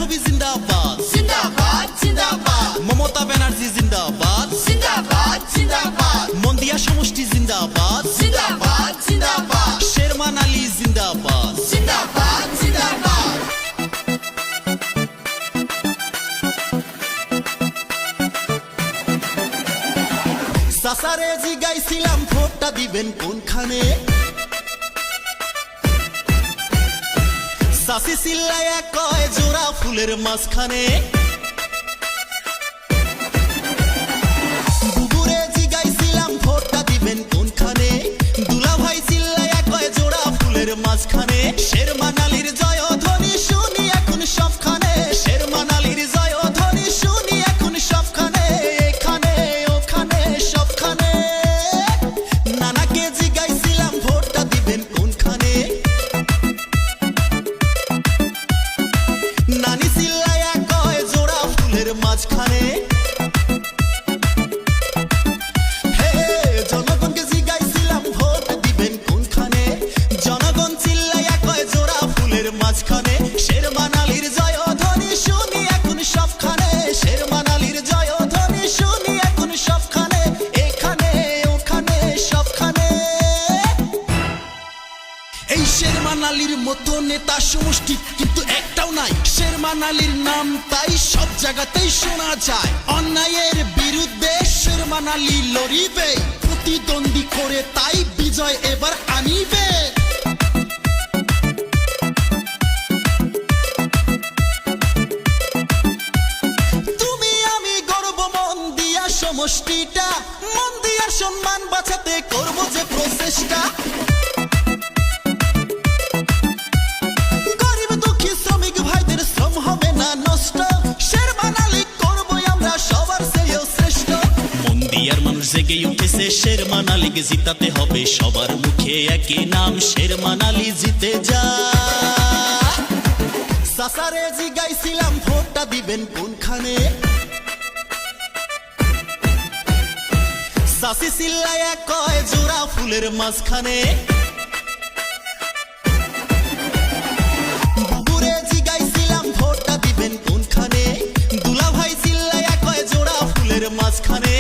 ছবি জিন্দাবাদ জিন্দাবাদ জিন্দাবাদ মমতা ব্যানার্জি জিন্দাবাদ জিন্দাবাদ জিন্দাবাদ মন্দিয়া সমষ্টি জিন্দাবাদ জিন্দাবাদ জিন্দাবাদ শেরমান আলী জিন্দাবাদ জিন্দাবাদ জিন্দাবাদ সাসারে জিগাইছিলাম ভোটটা দিবেন কোনখানে সাসি সিল্লায়া কয় জোড়া ফুলের মাঝখানে বুবুরে জিগাইছিলাম ভোটটা দিবেন কোনখানে দুলা ভাই সিল্লায়া কয় জোড়া ফুলের মাঝখানে শেরমান আলীর জয়ধ্বনি শুনি এখন সবখানে শেরমান আলীর জয়ধ্বনি শুনি এখন সবখানে এখানে ওখানে সবখানে নানাকে জিগাইছিলাম ভোটটা দিবেন কোনখানে নানি সিল্লায়া কয় জোড়া ফুলের মাঝখানে হে জনগণকে জিগাইছিলাম ভোট দিবেন কোনখানে জনগণ চিল্লায়া কয় জোড়া ফুলের মাঝখানে শেরমান আলীর জয়ধ্বনি শুনি এখন সবখানে শেরমান আলীর জয়ধ্বনি শুনি এখন সবখানে এখানে ওখানে সবখানে এই শেরমান আলীর মতো নেতা সমষ্টি কিন্তু একটাও নাই শেরমান আলীর নাম তাই সব জায়গাতেই শোনা যায় অন্যায়ের বিরুদ্ধে শেরমান আলী লড়িবে প্রতিদ্বন্দ্বী করে তাই বিজয় এবার আনিবে তুমি আমি গর্ব মন দিয়া সমষ্টিটা মন দিয়া সম্মান বাঁচাতে করব যে প্রচেষ্টা গরিব দুঃখী শ্রমিক ভাইদের শ্রম হবে না নষ্ট শেরমান আলী করবই আমরা সবার চেয়েও শ্রেষ্ঠ মন্দিয়ার মানুষ জেগে উঠেছে শেরমান আলীকে জিতাতে হবে সবার মুখে একই নাম শেরমান আলী জিতে যা সাসারে জিগাইছিলাম ভোটটা দিবেন কোনখানে সাসি সিল্লায়া কয় জোড়া ফুলের মাঝখানে বুবুরে জিগাইছিলাম ভোটটা দিবেন কোনখানে দুলা ভাই চিল্লায়া কয় জোড়া ফুলের মাঝখানে